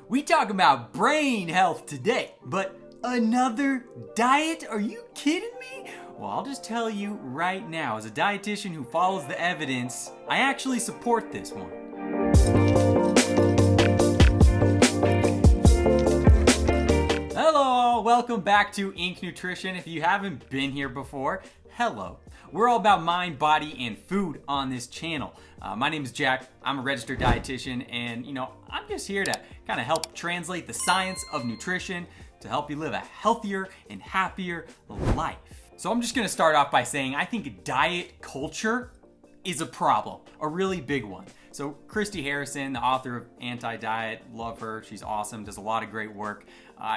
We talk about brain health today, but another diet? Are you kidding me? Well, I'll just tell you right now, as a dietitian who follows the evidence, I actually support this one. Hello, welcome back to Inc. Nutrition. If you haven't been here before, hello. We're all about mind, body, and food on this channel. My name is Jack. I'm a registered dietitian, and I'm just here to kind of help translate the science of nutrition to help you live a healthier and happier life. So I'm just gonna start off by saying I think diet culture is a problem, a really big one. So Christy Harrison, the author of Anti-Diet, love her, she's awesome, does a lot of great work.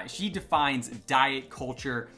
She defines diet culture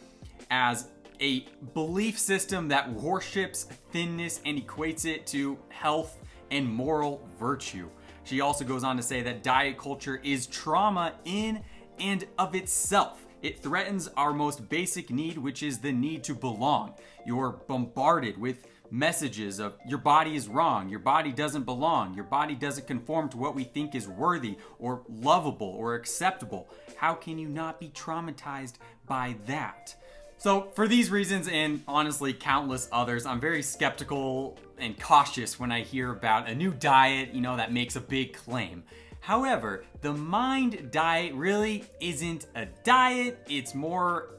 as a belief system that worships thinness and equates it to health and moral virtue. She also goes on to say that diet culture is trauma in and of itself. It threatens our most basic need, which is the need to belong. You're bombarded with messages of your body is wrong, your body doesn't belong, your body doesn't conform to what we think is worthy or lovable or acceptable. How can you not be traumatized by that? So for these reasons, and honestly countless others, I'm very skeptical and cautious when I hear about a new diet, that makes a big claim. However, the Mind diet really isn't a diet. It's more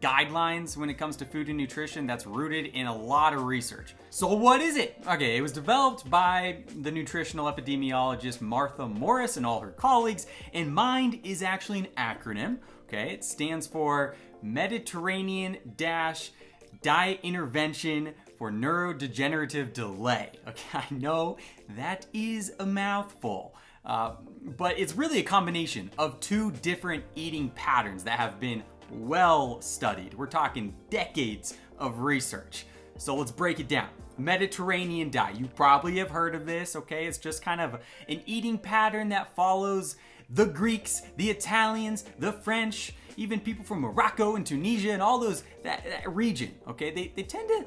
guidelines when it comes to food and nutrition that's rooted in a lot of research. So what is it? Okay, it was developed by the nutritional epidemiologist Martha Morris and all her colleagues, and Mind is actually an acronym. Okay, it stands for Mediterranean-Diet Intervention for Neurodegenerative Delay. Okay, I know that is a mouthful, but it's really a combination of two different eating patterns that have been well studied. We're talking decades of research. So let's break it down. Mediterranean diet, you probably have heard of this, okay? It's just kind of an eating pattern that follows the Greeks, the Italians, the French, even people from Morocco and Tunisia and all those, that region, okay? They tend to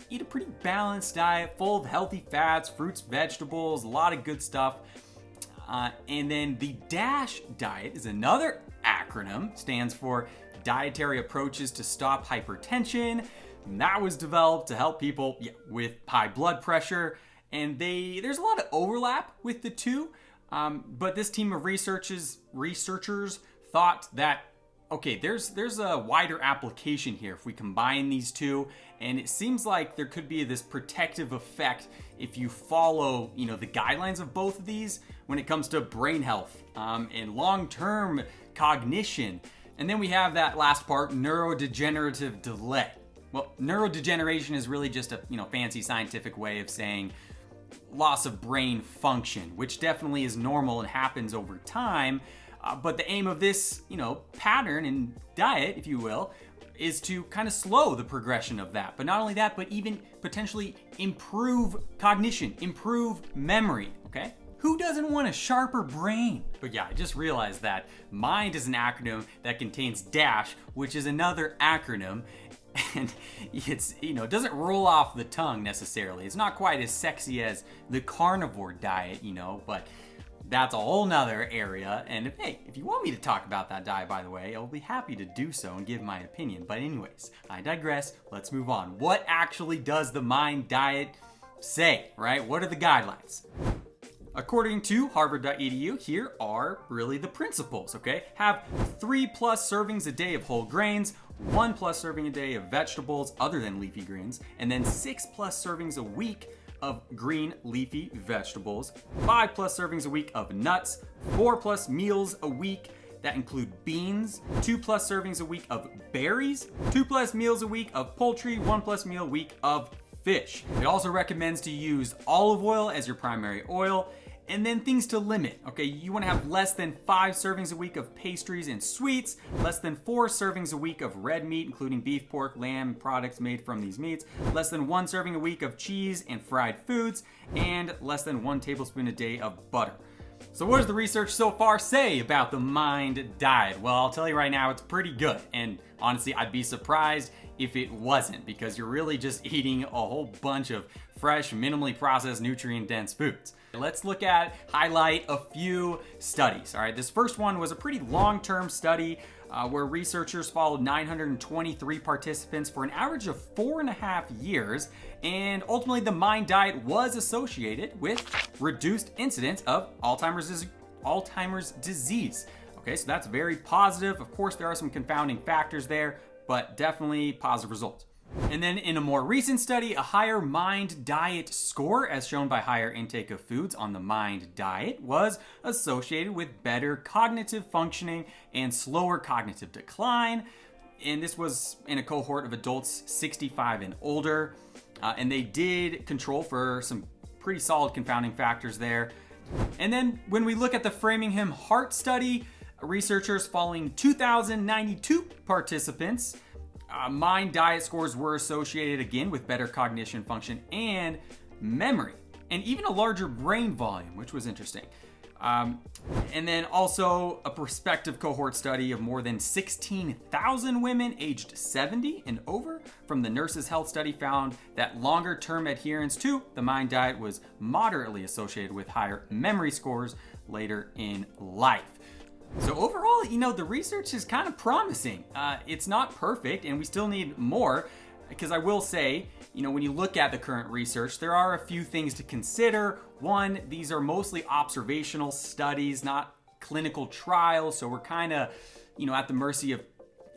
eat a pretty balanced diet, full of healthy fats, fruits, vegetables, a lot of good stuff. And then the DASH diet is another acronym, stands for Dietary Approaches to Stop Hypertension. And that was developed to help people with high blood pressure. And there's a lot of overlap with the two. But this team of researchers thought that, okay, there's a wider application here if we combine these two, and it seems like there could be this protective effect if you follow, the guidelines of both of these when it comes to brain health and long-term cognition. And then we have that last part, neurodegenerative delay. Well, neurodegeneration is really just a fancy scientific way of saying loss of brain function, which definitely is normal and happens over time. But the aim of this, pattern and diet, if you will, is to kind of slow the progression of that. But not only that, but even potentially improve cognition, improve memory, okay? Who doesn't want a sharper brain? But yeah, I just realized that MIND is an acronym that contains DASH, which is another acronym. And it's, it doesn't roll off the tongue necessarily. It's not quite as sexy as the carnivore diet, but that's a whole nother area. And if you want me to talk about that diet, by the way, I'll be happy to do so and give my opinion. But anyways, I digress. Let's move on. What actually does the MIND diet say, right? What are the guidelines? According to harvard.edu, here are really the principles, okay? Have 3+ servings a day of whole grains, 1+ serving a day of vegetables other than leafy greens, and then 6+ servings a week of green leafy vegetables, 5+ servings a week of nuts, 4+ meals a week that include beans, 2+ servings a week of berries, 2+ meals a week of poultry, 1+ meal a week of fish. It also recommends to use olive oil as your primary oil. And then things to limit, okay? You wanna have less than 5 servings a week of pastries and sweets, less than 4 servings a week of red meat, including beef, pork, lamb, products made from these meats, less than 1 serving a week of cheese and fried foods, and less than 1 tablespoon a day of butter. So what does the research so far say about the MIND diet? Well, I'll tell you right now, it's pretty good. And honestly, I'd be surprised if it wasn't, because you're really just eating a whole bunch of fresh, minimally processed, nutrient-dense foods. Let's highlight a few studies. All right, this first one was a pretty long-term study where researchers followed 923 participants for an average of 4.5 years, and ultimately the MIND diet was associated with reduced incidence of Alzheimer's disease. Okay, so that's very positive. Of course, there are some confounding factors there, but definitely positive results. And then in a more recent study, a higher MIND diet score, as shown by higher intake of foods on the MIND diet, was associated with better cognitive functioning and slower cognitive decline. And this was in a cohort of adults 65 and older. And they did control for some pretty solid confounding factors there. And then when we look at the Framingham Heart Study, researchers following 2,092 participants, MIND diet scores were associated again with better cognition function and memory, and even a larger brain volume, which was interesting. And then also a prospective cohort study of more than 16,000 women aged 70 and over from the Nurses' Health Study found that longer-term adherence to the MIND diet was moderately associated with higher memory scores later in life. So overall, the research is kind of promising. It's not perfect, and we still need more, because I will say, when you look at the current research, there are a few things to consider. One, these are mostly observational studies, not clinical trials, so we're kind of, at the mercy of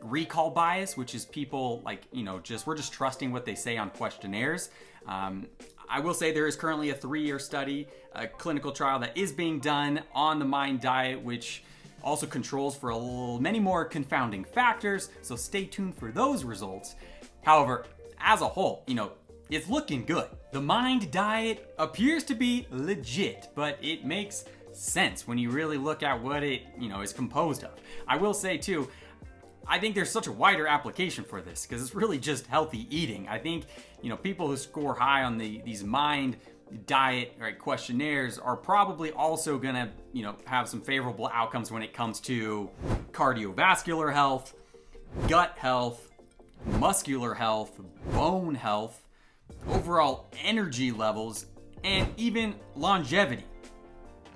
recall bias, which is people we're just trusting what they say on questionnaires. I will say there is currently a 3-year study, a clinical trial that is being done on the MIND diet, which also controls for many more confounding factors, so stay tuned for those results. However, as a whole, it's looking good. The MIND diet appears to be legit, but it makes sense when you really look at what it, is composed of. I will say too, I think there's such a wider application for this because it's really just healthy eating. I think, people who score high on these MIND diet questionnaires are probably also gonna have some favorable outcomes when it comes to cardiovascular health, gut health, muscular health, bone health, overall energy levels, and even longevity.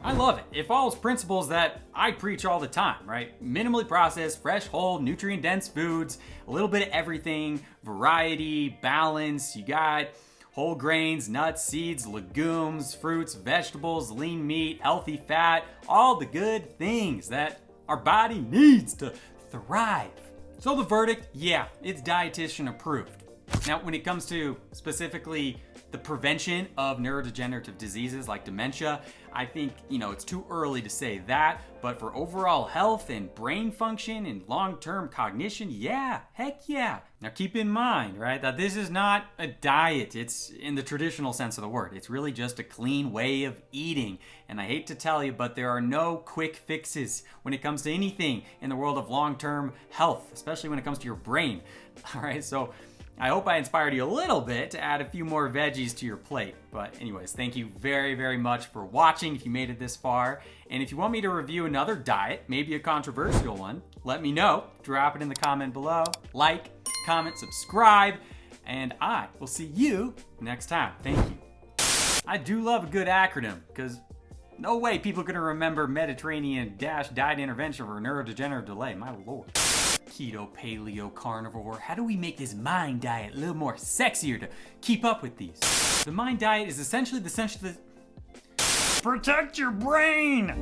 I love it. It follows principles that I preach all the time, right? Minimally processed, fresh, whole, nutrient-dense foods, a little bit of everything, variety, balance. You got whole grains, nuts, seeds, legumes, fruits, vegetables, lean meat, healthy fat, all the good things that our body needs to thrive. So the verdict, yeah, it's dietitian approved. Now, when it comes to specifically the prevention of neurodegenerative diseases like dementia, I think, it's too early to say that, but for overall health and brain function and long-term cognition, yeah, heck yeah. Now keep in mind, right, that this is not a diet. It's in the traditional sense of the word. It's really just a clean way of eating. And I hate to tell you, but there are no quick fixes when it comes to anything in the world of long-term health, especially when it comes to your brain. All right, so I hope I inspired you a little bit to add a few more veggies to your plate. But anyways, thank you very, very much for watching if you made it this far. And if you want me to review another diet, maybe a controversial one, let me know. Drop it in the comment below. Like, comment, subscribe, and I will see you next time. Thank you. I do love a good acronym, because no way people are going to remember Mediterranean-diet intervention for neurodegenerative delay. My lord. Keto, paleo, carnivore. How do we make this MIND diet a little more sexier to keep up with these? The MIND diet is essentially the protect your brain!